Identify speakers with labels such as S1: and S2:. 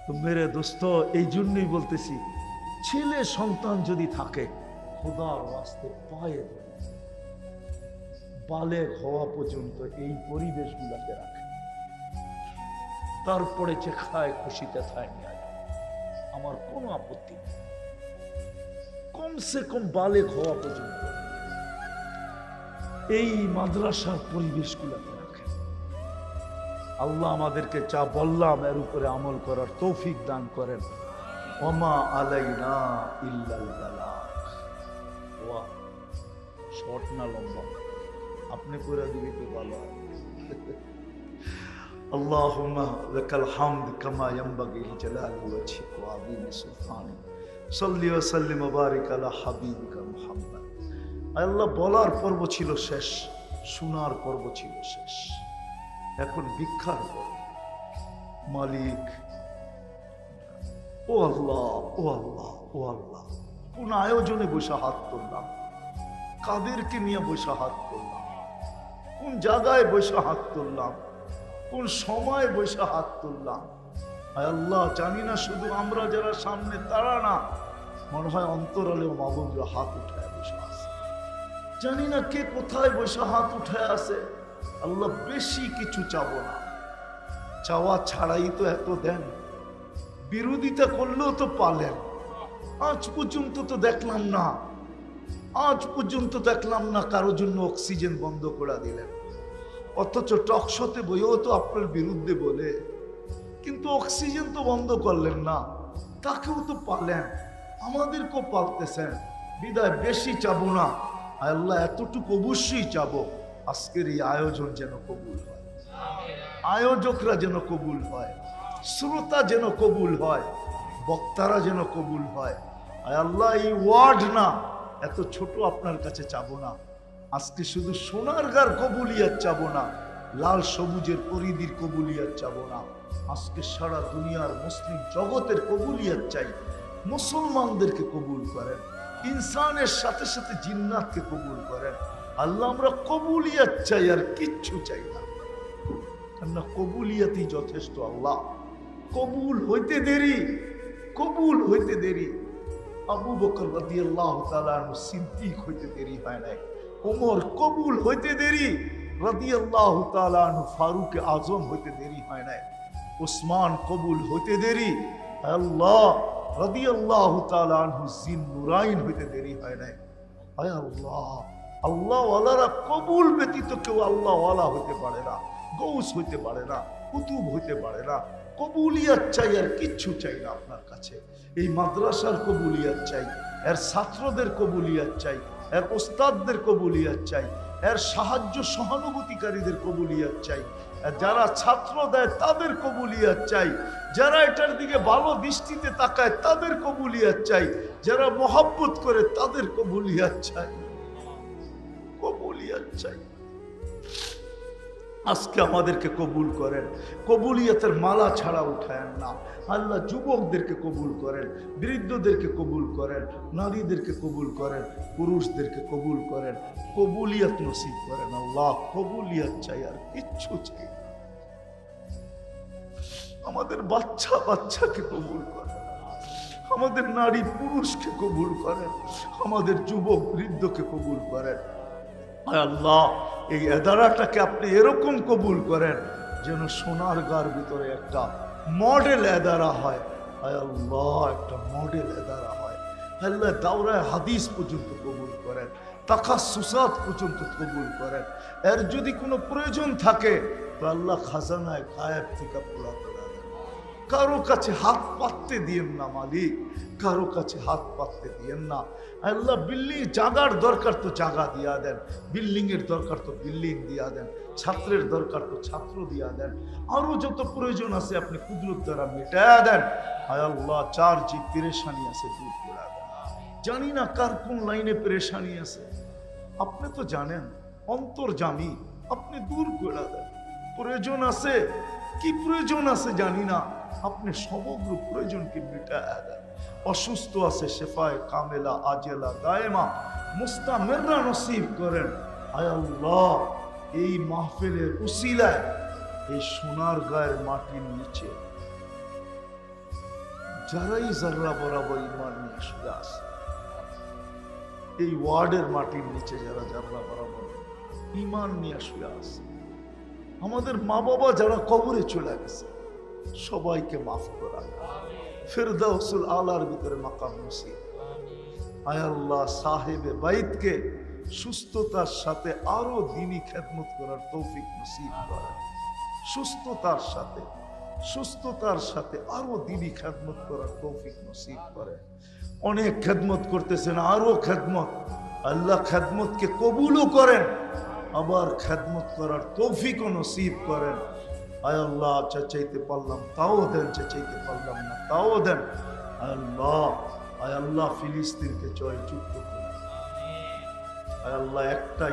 S1: তো মেরে দোস্ত, এই জন্যই বলতেছি, ছেলে সন্তান যদি থাকে খোদার ওয়াস্তে পায়ে ধরে বালেগ হওয়া পর্যন্ত এই পরিবেশগুলোকে রাখে, তারপরে যে খায় খুশিতে খায় নিয়ে যায়, আমার কোনো আপত্তি নেই। কমসে কম বালেগ হওয়া পর্যন্ত এই মাদ্রাসার পরিবেশগুলোকে রাখে। আল্লাহ আমাদেরকে যা বললাম এর উপরে আমল করার তৌফিক দান করেন। ওমা আলাইনা ইল্লাল বালাগ। ওয়া শর্ট না লম্বা, আপনি করে দিবি তো ভালো হয়। আল্লাহুম্মা লাকাল হামদ কামা ইয়ানবাগি লিজালালি ওয়াজহিকা ওয়া আযীমি সুলতানিক। সাল্লি ওয়া সাল্লিম ওয়া বারিক আলা হাবিবিকা মুহাম্মদ। আল্লাহ বলার পর্ব ছিল শেষ, শোনার পর্ব ছিল শেষ, এখন ভিক্ষার পর্ব। মালিক, ও আল্লাহ, ও আল্লাহ, ও আল্লাহ, কোন আয়োজনে বসে হাত তুললাম, কাদেরকে নিয়ে বসে হাত তুললাম, কোন জায়গায় বসে হাত তুললাম, কোন সময় বসে হাত তুললাম। আল্লাহ জানি না, শুধু আমরা যারা সামনে তারা না, মনে হয় অন্তরালেও মাবুদরা হাত উঠায় বসে আছে। জানি না কে কোথায় বসে হাত উঠায় আছে। আল্লাহ বেশি কিছু চাবো না, চাওয়া ছাড়াই তো এত দেন, বিরোধিতা করলেও তো পালেন। আজ পর্যন্ত তো দেখলাম না, আজ পর্যন্ত দেখলাম না কারোর জন্য অক্সিজেন বন্ধ করে দিলেন, অথচ টকশোতে বইও তো আপনার বিরুদ্ধে বলে, কিন্তু অক্সিজেন তো বন্ধ করলেন না, তাকেও তো পালেন, আমাদেরকেও পালতেছেন। বিদায় বেশি চাবো না, আল্লাহ এতটুকু অবশ্যই চাবো, আজকের এই আয়োজন যেন কবুল হয়, আয়োজকরা যেন কবুল হয়, শ্রোতা যেন কবুল হয়, বক্তারা যেন কবুল হয়। আল্লাহ এই ওয়ার্ড না, এত ছোট আপনার কাছে চাবো না, আজকে শুধু সোনারগাঁর কবুলিয়াত চাবো না, লাল সবুজের পরিধির কবুলিয়াত চাবো না, আজকে সারা দুনিয়ার মুসলিম জগতের কবুলিয়াত চাই। মুসলমানদেরকে কবুল করেন, ইনসানের সাথে সাথে জিন্নাতকে কবুল করেন। আল্লাহ আমরা কবুলিয়াত চাই, আর কিচ্ছু চাই না, কেননা কবুলিয়াতই যথেষ্ট। আল্লাহ কবুল হইতে দেরি, কবুল হইতে দেরি। আবু বকর রাদিয়াল্লাহু তাআলা আনহু সিদ্দিক হইতে দেরি হয় নাই, ওমর কবুল হইতে দেরি রাদিয়াল্লাহু তাআলা আনহু ফারুক আজম হইতে দেরি হয় নাই, উসমান কবুল হইতে দেরি আল্লাহ রাদিয়াল্লাহু তাআলা আনহু জিন নুরাইন হইতে দেরি হয় নাই। আয় আল্লাহ, আল্লাহ ওয়ালারা কবুল ব্যতীত কেউ আল্লাহ ওয়ালা হইতে পারে না, গৌস হইতে পারে না, কুতুব হইতে পারে না। কবুলিয়াত চাই, আর কিচ্ছু চাই না আপনার কাছে। এই মাদ্রাসার কবুলিয়াত চাই, এর ছাত্রদের কবুলিয়াত চাই, এর ওস্তাদদের কবুলিয়াত চাই, এর সাহায্য সহানুভূতিকারীদের কবুলিয়াত চাই, যারা ছাত্র দেয় তাদের কবুলিয়াত চাই, যারা এটার দিকে ভালো দৃষ্টিতে তাকায় তাদের কবুলিয়াত চাই, যারা মহব্বত করে তাদের কবুলিয়াত চাই, কবুলিয়াত চাই। আজকে আমাদেরকে কবুল করেন, কবুলিয়াতের মালা ছাড়া উঠায়েন না। আল্লাহ যুবকদেরকে কবুল করেন, বৃদ্ধদেরকে কবুল করেন, নারীদেরকে কবুল করেন, পুরুষদেরকে কবুল করেন, কবুলিয়াত নসিব করেন। আল্লাহ কবুলিয়াত চাই, আর কিচ্ছু চাই না। আমাদের বাচ্চা বাচ্চাকে কবুল করেন, আমাদের নারী পুরুষকে কবুল করেন, আমাদের যুবক বৃদ্ধকে কবুল করেন। আল্লাহ এই এদারাটাকে আপনি এরকম কবুল করেন যেন সোনারগাঁর ভিতরে একটা মডেল এদারা হয়। আল্লাহ একটা মডেল এদারা হয়। আল্লাহ দাওরায়ে হাদিস পর্যন্ত কবুল করেন, তাকাসসুসাত পর্যন্ত কবুল করেন। এর যদি কোনো প্রয়োজন থাকে তো আল্লাহ খাজানায় গায়েব থেকে পুরা করে দেন। কারো কাছে হাত পাততে দিয়েন না মালিক, কারো কাছে হাত পাততে দিয়েন না। আল্লাহ বিল্ডিং জাগার দরকার তো জাগা দিয়া দেন, বিল্ডিং এর দরকার তো বিল্ডিং দিয়া দেন, ছাত্রের দরকার তো ছাত্র দিয়া দেন, আরো যত প্রয়োজন আছে আপনি কুদরত দ্বারা মেটায়া দেন। হায় আল্লাহ চার যে পেরেশানি আছে দূর করে দেন। জানি না কার কোন লাইনে পেরেশানি আছে, আপনি তো জানেন, অন্তর্যামী, আপনি দূর করে দেন। প্রয়োজন আছে, কি প্রয়োজন আছে জানি না, আপনি সমগ্র প্রয়োজনকে মেটায়া দেন। অসুস্থ আছে শেফায়ে কামেলা আজেলা দায়েমা মুস্তামিররা নসিব করেন। আয় আল্লাহ এই মাহফিলের উসিলায় এই সোনারগাঁয়ের মাটির নিচে যারাই জাররা বরাবর ইমান নিয়ে শুয়ে আসে, এই ওয়ার্ডের মাটির নিচে যারা জাররা বরাবর ইমান নিয়ে শুয়ে আসে, আমাদের মা বাবা যারা কবরে চলে গেছে, সবাইকে মাফ করা, ফিরদাউসুল আলার ভিতরে মাকাম নসিব। আয় আল্লাহ, সাহেবে বাইতকে সুস্থতার সাথে আরো দ্বীনি খেদমত করার তৌফিক নসিব করেন। সুস্থতার সাথে আরো দ্বীনি খেদমত করার তৌফিক নসিব করেন। অনেক খেদমত করতেছেন, আরো খেদমত, আল্লাহ খেদমতকে কবুলও করেন, আবার খেদমত করার তৌফিকও নসিব করেন। আয় আল্লাহ, চাইতে পারলাম তাও দেন, চাইতে পারলাম না তাও দেন। আয় আল্লাহ, ফিলিস্তিনকে জয়যুক্ত করুন। আয় আল্লাহ, একটা